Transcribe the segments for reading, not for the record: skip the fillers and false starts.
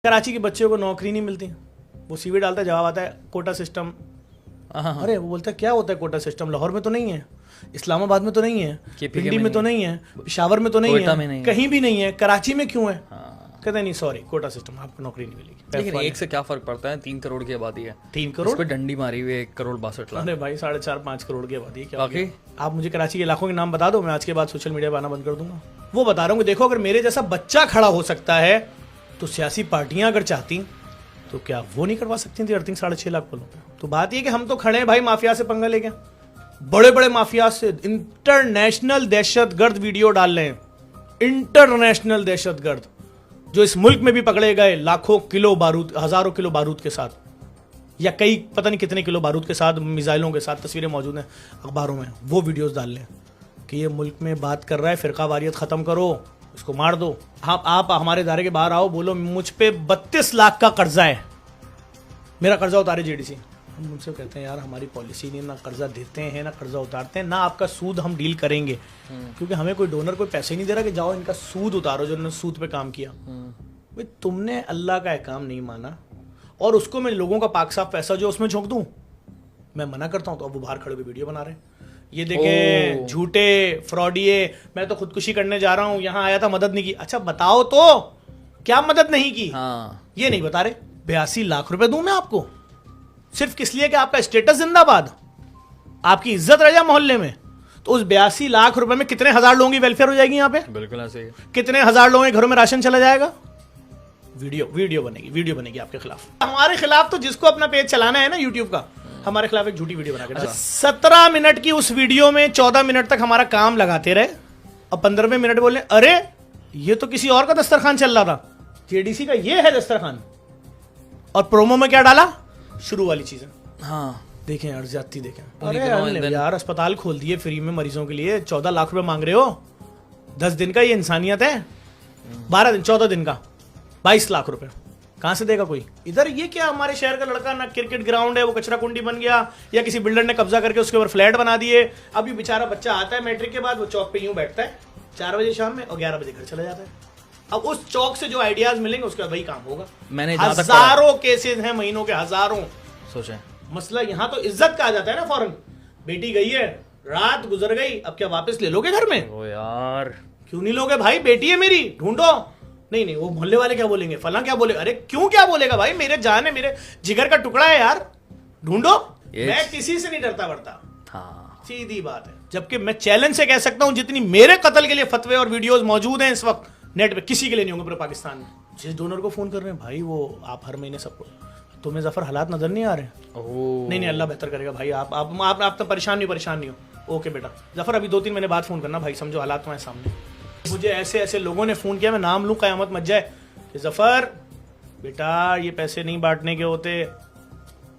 कराची के बच्चों को नौकरी नहीं मिलती, वो सीवी डालता है, जवाब आता है कोटा सिस्टम। अरे वो बोलता है क्या होता है कोटा सिस्टम, लाहौर में तो नहीं है, इस्लामाबाद में तो नहीं है, पिंडी में तो नहीं है, पेशावर में तो नहीं है, कहीं भी नहीं है, कराची में क्यों है? कहते नहीं सॉरी कोटा सिस्टम, आपको नौकरी नहीं मिलेगी। लेकिन एक से क्या फर्क पड़ता है, 3 करोड़ की आबादी है, 3 करोड़ पे डंडी मारी हुई 1 करोड़ 62 लाख। अरे भाई 4.5-5 करोड़ की आबादी है क्या? आप मुझे कराची के इलाकों के नाम बता दो, मैं आज के बाद सोशल मीडिया पर आना बंद कर दूंगा। वो बता रहा हूँ कि देखो अगर मेरे जैसा बच्चा खड़ा हो सकता है तो सियासी पार्टियां अगर चाहती तो क्या वो नहीं करवा सकती थी अर्थिंग 6.5 लाख पुलों पे? तो बात ये कि हम तो खड़े हैं भाई माफिया से पंगा लेके, बड़े बड़े माफिया से इंटरनेशनल दहशतगर्द वीडियो डाल रहे हैं, इंटरनेशनल दहशतगर्द जो इस मुल्क में भी पकड़े गए, लाखों किलो बारूद, हजारों किलो बारूद के साथ, या कई पता नहीं कितने किलो बारूद के साथ, मिसाइलों के साथ, तस्वीरें मौजूद हैं अखबारों में, वो वीडियोस डाल लें कि ये मुल्क में बात कर रहा है फिरका वारियत खत्म करो, इसको मार दो। आप हमारे दायरे के बाहर आओ, बोलो मुझ पे 32 लाख का कर्जा है, मेरा कर्जा उतारे जेडीसी। हम उनसे कहते हैं यार हमारी पॉलिसी नहीं, ना कर्जा देते हैं ना कर्जा उतारते हैं, ना आपका सूद हम डील करेंगे, क्योंकि हमें कोई डोनर कोई पैसे नहीं दे रहा कि जाओ इनका सूद उतारो जो उन्होंने सूद पे काम किया। भाई तुमने अल्लाह का अहकाम नहीं माना और उसको मैं लोगों का पाक साफ पैसा जो उसमें झोंक दूं, मैं मना करता हूं तो अब वो बाहर खड़े हुए वीडियो बना रहे हैं, ये देखें झूठे फ्रॉडिये, मैं तो खुदकुशी करने जा रहा हूं, यहां आया था मदद नहीं की। अच्छा बताओ तो क्या मदद नहीं की? ये नहीं बता रहे। 82 लाख रुपए दूं मैं आपको सिर्फ किस लिए कि आपका स्टेटस जिंदाबाद, आपकी इज्जत रह जाए मोहल्ले में? तो उस 82 लाख रुपए में कितने हजार लोगों की वेलफेयर हो जाएगी यहाँ पे? बिल्कुल ऐसे ही। कितने हजार लोगों के घरों में राशन चला जाएगा? वीडियो बनेगी आपके खिलाफ, हमारे खिलाफ। तो जिसको अपना पेज चलाना है ना यूट्यूब का, हमारे खिलाफ एक झूठी वीडियो बना के 17 मिनट की उस वीडियो में 14 मिनट तक हमारा काम लगाते रहे और 15वें मिनट बोले अरे ये तो किसी और का दस्तरखान चल रहा था, जेडीसी का ये है दस्तरखान। और प्रोमो में क्या डाला? शुरू वाली चीजें। देखें यार ज्यादती देखें। अरे यार अस्पताल खोल दिए फ्री में मरीजों के लिए, 14 लाख रुपए मांग रहे हो, 10 दिन का ये इंसानियत है? 12 दिन 14 दिन का 22 लाख रुपए कहां से देगा कोई? इधर ये क्या हमारे शहर का लड़का ना क्रिकेट ग्राउंड है वो कचरा कुंडी बन गया, या किसी बिल्डर ने कब्जा करके उसके ऊपर फ्लैट बना दिए। अभी बेचारा बच्चा आता है मैट्रिक के बाद, वो चौक पे यूं बैठता है 4 बजे शाम में और 11 बजे घर चला जाता है। अब उस चौक से जो आइडियाज मिलेंगे उसका वही काम होगा। मैंने हजारों केसेस हैं, महीनों के हजारों। सोचे मसला यहाँ तो इज्जत का आ जाता है ना फौरन, बेटी गई है, रात गुजर गई, अब क्या वापस ले लोगे घर में? ओ यार क्यों नहीं लोगे भाई, बेटी है मेरी, ढूंढो। नहीं वो मोहल्ले वाले क्या बोलेंगे, फला क्या बोलेगा? अरे क्यों क्या बोलेगा भाई, मेरे जान है, मेरे जिगर का टुकड़ा है यार, ढूंढो। मैं किसी से नहीं डरता वरता, सीधी बात है। जबकि मैं चैलेंज से कह सकता हूं जितनी मेरे कत्ल के लिए फतवे और वीडियोस मौजूद हैं इस वक्त नेट पे, किसी के लिए नहीं होंगे पूरे पाकिस्तान में। जिस डोनर को फोन कर रहे हैं भाई, वो आप हर महीने सबको, तुम्हें जफर हालात नजर नहीं आ रहे? नहीं अल्लाह बेहतर करेगा भाई, आप तो परेशान नहीं हो। ओके बेटा जफर अभी 2-3 महीने बाद फोन करना भाई, समझो हालात तुम्हारे सामने। मुझे ऐसे लोगों ने फोन किया, मैं नाम लूं कयामत मच जाए, कि जफर बेटा ये पैसे नहीं बांटने के होते,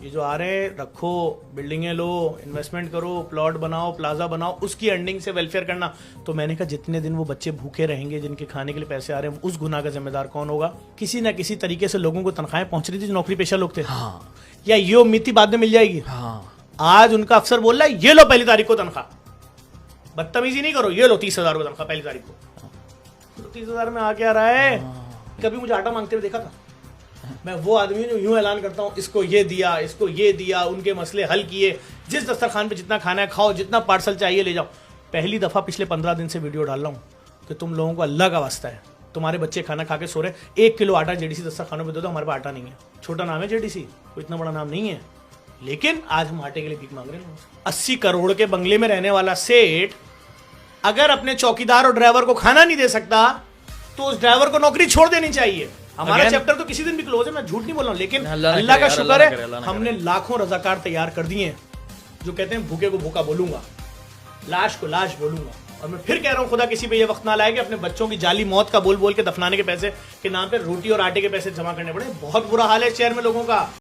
ये जो आ रहे हैं रखो, बिल्डिंगें लो, इन्वेस्टमेंट करो, प्लॉट बनाओ, प्लाजा बनाओ, उसकी अर्निंग से वेलफेयर करना। तो मैंने कहा जितने दिन वो बच्चे भूखे रहेंगे, जिनके खाने के लिए पैसे आ रहे हैं, उस गुनाह का जिम्मेदार कौन होगा? किसी ना किसी तरीके से लोगों को तनख्वाहें पहुंच रही थी जो नौकरी पेशा लोग थे। या ये उम्मीद थी बाद में मिल जाएगी। आज उनका अफसर बोल रहा है ये लो पहली तारीख को तनख्वाह, बदतमीजी नहीं करो, ये लो 30,000 रुपये तनख्वाह पहली तारीख को। तो 30,000 में आ क्या रहा है? कभी मुझे आटा मांगते हुए देखा था? मैं वो आदमी हूं यूं ऐलान करता हूं इसको ये दिया, इसको ये दिया, उनके मसले हल किए, जिस दस्तरखान पे जितना खाना है खाओ, जितना पार्सल चाहिए ले जाओ। पहली दफा पिछले 15 दिन से वीडियो डाल रहा हूं कि तुम लोगों को अल्लाह का वास्ता है, तुम्हारे बच्चे खाना खा के सो रहे, 1 किलो आटा जेडीसी दस्तरखानों पे दे दो, हमारे पास आटा नहीं है। छोटा नाम है जेडीसी, कोई इतना बड़ा नाम नहीं है, लेकिन आज हम आटे के लिए भीख मांग रहे हैं। 80 करोड़ के बंगले में रहने वाला सेठ अगर अपने चौकीदार और ड्राइवर को खाना नहीं दे सकता तो उस ड्राइवर को नौकरी छोड़ देनी चाहिए। हमारा चैप्टर तो किसी दिन भी क्लोज है, मैं झूठ नहीं बोल रहा हूं, लेकिन अल्लाह का शुक्र है हमने लाखों रजाकार तैयार कर दिए हैं जो कहते हैं भूखे को भूखा बोलूंगा, लाश को लाश बोलूंगा। और मैं फिर कह रहा हूं खुदा किसी पे ये वक्त ना लाए कि अपने बच्चों की जाली मौत का बोल बोल के दफनाने के पैसे के नाम पे रोटी और आटे के पैसे जमा करने पड़े। बहुत बुरा हाल है शहर में लोगों का।